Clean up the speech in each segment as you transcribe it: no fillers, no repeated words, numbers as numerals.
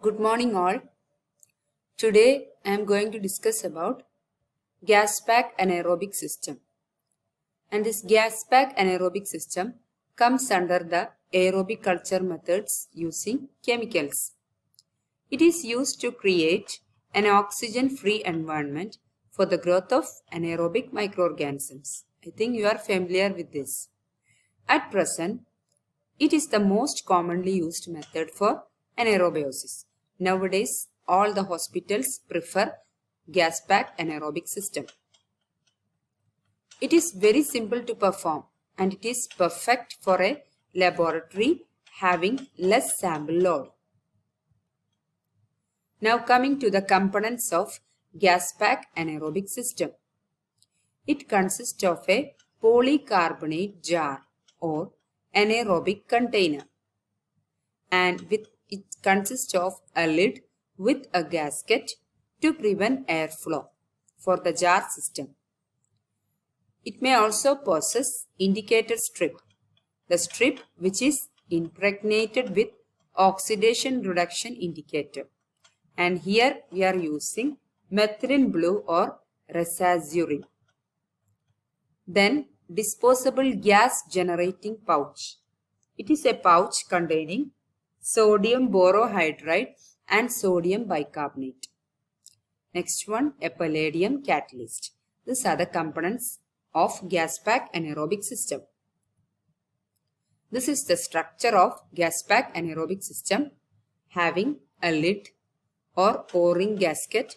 Good morning all. Today I am going to discuss about Gaspak anaerobic system. And this Gaspak anaerobic system comes under the aerobic culture methods using chemicals. It is used to create an oxygen-free environment for the growth of anaerobic microorganisms. I think you are familiar with this. At present, it is the most commonly used method for anaerobiosis. Nowadays, all the hospitals prefer Gaspak anaerobic system. It is very simple to perform and it is perfect for a laboratory having less sample load. Now coming to the components of Gaspak anaerobic system. It consists of a polycarbonate jar or anaerobic container, and it consists of a lid with a gasket to prevent airflow for the jar system. It may also possess indicator strip, the strip which is impregnated with oxidation reduction indicator, and here we are using methylene blue or resazurin. Then disposable gas generating pouch. It is a pouch containing sodium borohydride and sodium bicarbonate. Next one, a palladium catalyst. These are the components of Gaspak anaerobic system. This is the structure of Gaspak anaerobic system, having a lid or O-ring gasket,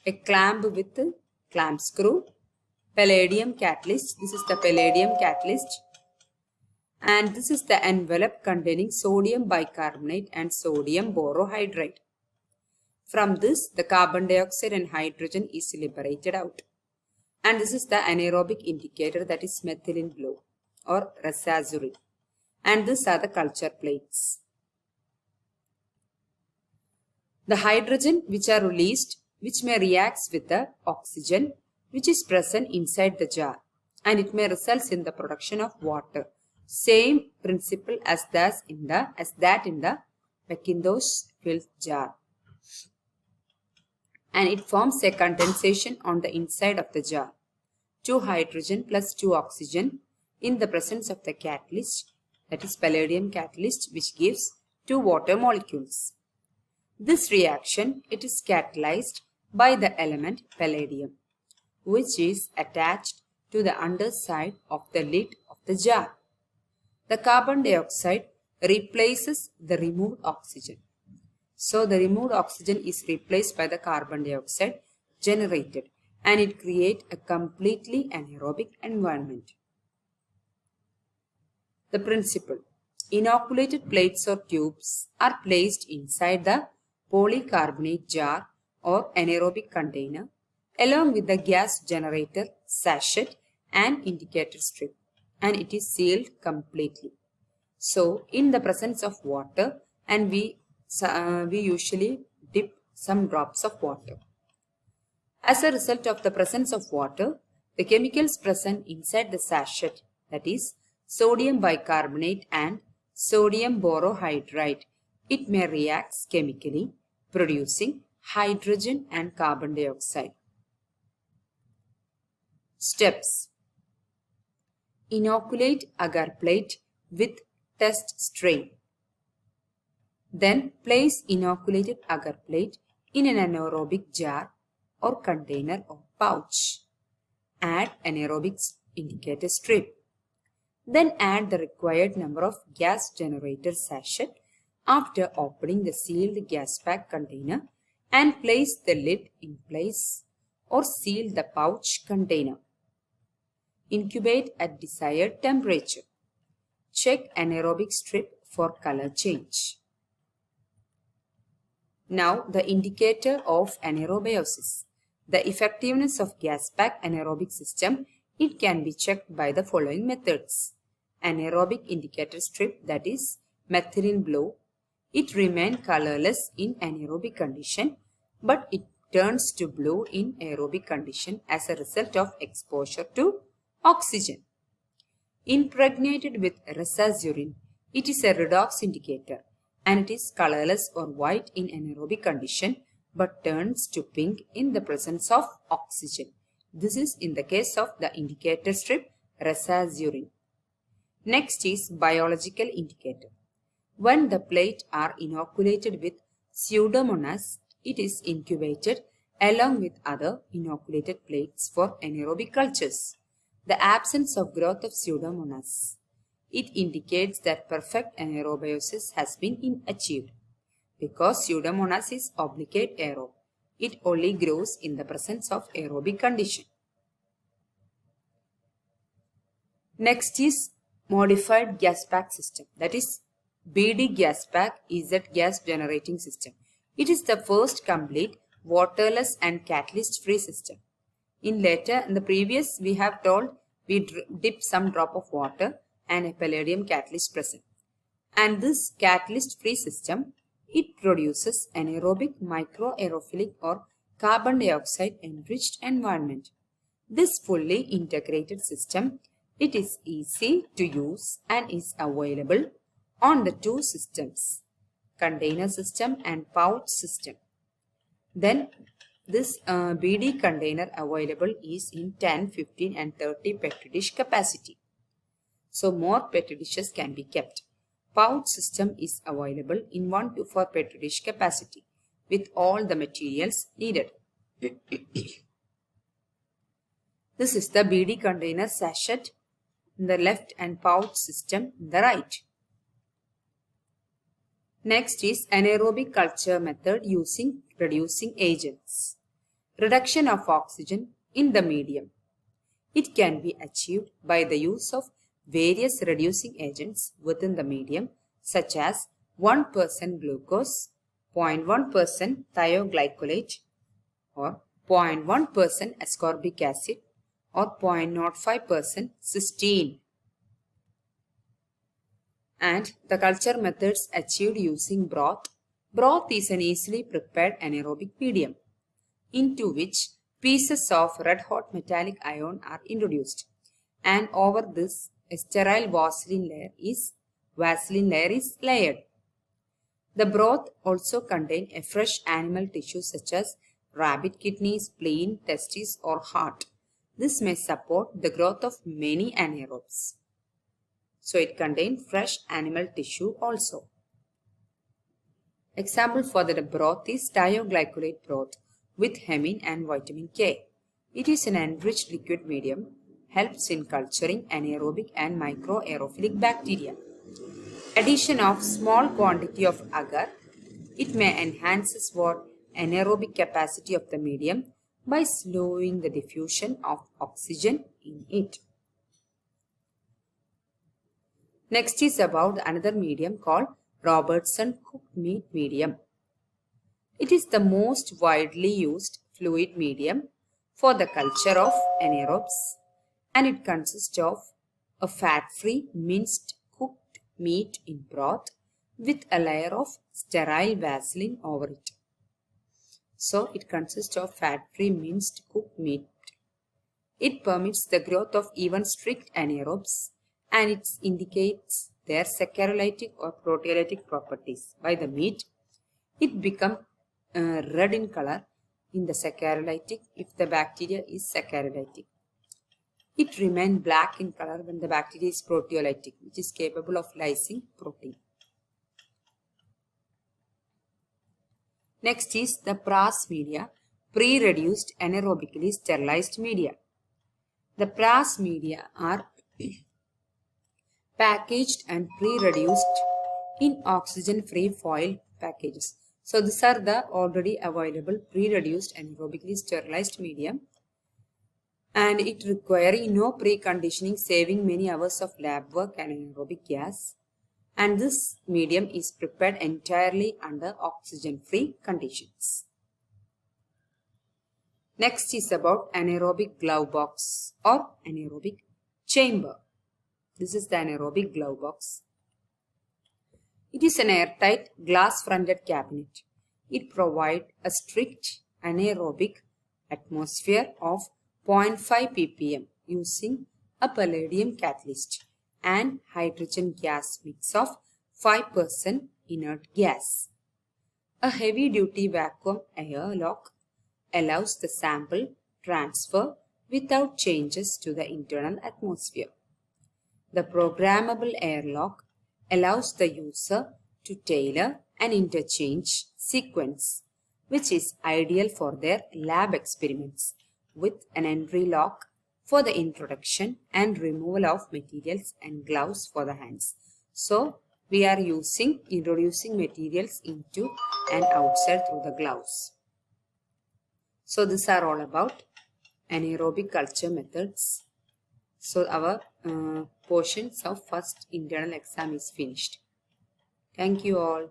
a clamp with a clamp screw, palladium catalyst. This is the palladium catalyst. And this is the envelope containing sodium bicarbonate and sodium borohydride. From this, the carbon dioxide and hydrogen is liberated out. And this is the anaerobic indicator, that is methylene blue or resazurin. And these are the culture plates. The hydrogen which are released, which may react with the oxygen which is present inside the jar, and it may result in the production of water. Same principle as that in the McIntosh filled jar. And it forms a condensation on the inside of the jar. 2 hydrogen plus 2 oxygen in the presence of the catalyst, that is palladium catalyst, which gives 2 water molecules. This reaction, it is catalyzed by the element palladium, which is attached to the underside of the lid of the jar. The carbon dioxide replaces the removed oxygen. So the removed oxygen is replaced by the carbon dioxide generated, and it creates a completely anaerobic environment. The principle: inoculated plates or tubes are placed inside the polycarbonate jar or anaerobic container along with the gas generator, sachet and indicator strip, and it is sealed completely. So in the presence of water, and we usually dip some drops of water. As a result of the presence of water, the chemicals present inside the sachet, that is sodium bicarbonate and sodium borohydride, it may react chemically, producing hydrogen and carbon dioxide. Steps: inoculate agar plate with test strain. Then place inoculated agar plate in an anaerobic jar or container or pouch. Add anaerobic indicator strip. Then add the required number of gas generator sachet after opening the sealed Gaspak container, and place the lid in place or seal the pouch container. Incubate at desired temperature. Check anaerobic strip for color change. Now the indicator of anaerobiosis. The effectiveness of Gaspak anaerobic system, it can be checked by the following methods. Anaerobic indicator strip, that is methylene blue. It remains colorless in anaerobic condition, but it turns to blue in aerobic condition as a result of exposure to oxygen. Impregnated with resazurin, it is a redox indicator. and it is colorless or white in anaerobic condition but turns to pink in the presence of oxygen. This is in the case of the indicator strip resazurin. Next is biological indicator. When the plate are inoculated with Pseudomonas, it is incubated along with other inoculated plates for anaerobic cultures. The absence of growth of Pseudomonas. It indicates that perfect anaerobiosis has been achieved. Because Pseudomonas is obligate aerobe, it only grows in the presence of aerobic condition. Next is modified Gaspak system, that is BD Gaspak is a gas generating system. It is the first complete waterless and catalyst free system. In the previous we have told we dip some drop of water and a palladium catalyst present. And this catalyst free system, it produces anaerobic microaerophilic or carbon dioxide enriched environment. This fully integrated system, it is easy to use and is available on the two systems, container system and pouch system. Then this BD container available is in 10, 15 and 30 petri dish capacity. So more petri dishes can be kept. Pouch system is available in 1 to 4 petri dish capacity with all the materials needed. This is the BD container sachet in the left and pouch system in the right. Next is anaerobic culture method using reducing agents. Reduction of oxygen in the medium. It can be achieved by the use of various reducing agents within the medium such as 1% glucose, 0.1% thioglycolate or 0.1% ascorbic acid or 0.05% cysteine. And the culture methods achieved using broth. Broth is an easily prepared anaerobic medium into which pieces of red hot metallic iron are introduced, and over this a sterile Vaseline layer is layered. The broth also contains a fresh animal tissue such as rabbit kidney, spleen, testes or heart. This may support the growth of many anaerobes. So it contains fresh animal tissue also. Example for the broth is thioglycolate broth with hemine and vitamin K. It is an enriched liquid medium, helps in culturing anaerobic and microaerophilic bacteria. Addition of small quantity of agar, it may enhance what anaerobic capacity of the medium by slowing the diffusion of oxygen in it. Next is about another medium called Robertson cooked meat medium. It is the most widely used fluid medium for the culture of anaerobes, and it consists of a fat-free minced cooked meat in broth with a layer of sterile Vaseline over it. So it consists of fat-free minced cooked meat. It permits the growth of even strict anaerobes, and it indicates their saccharolytic or proteolytic properties. By the meat, it becomes red in color in the saccharolytic if the bacteria is saccharolytic. It remains black in color when the bacteria is proteolytic, which is capable of lysing protein. Next is the PRAS media, pre-reduced anaerobically sterilized media. The PRAS media are packaged and pre-reduced in oxygen-free foil packages. So these are the already available pre-reduced anaerobically sterilized medium, and it requiring no preconditioning, saving many hours of lab work and anaerobic gas. And this medium is prepared entirely under oxygen-free conditions. Next is about anaerobic glove box or anaerobic chamber. This is the anaerobic glove box. It is an airtight glass-fronted cabinet. It provides a strict anaerobic atmosphere of 0.5 ppm using a palladium catalyst and hydrogen gas mix of 5% inert gas. A heavy-duty vacuum airlock allows the sample transfer without changes to the internal atmosphere. The programmable airlock allows the user to tailor an interchange sequence, which is ideal for their lab experiments, with an entry lock for the introduction and removal of materials and gloves for the hands. So, we are introducing materials into and outside through the gloves. So, these are all about anaerobic culture methods. So, our portions of first internal exam is finished. Thank you all.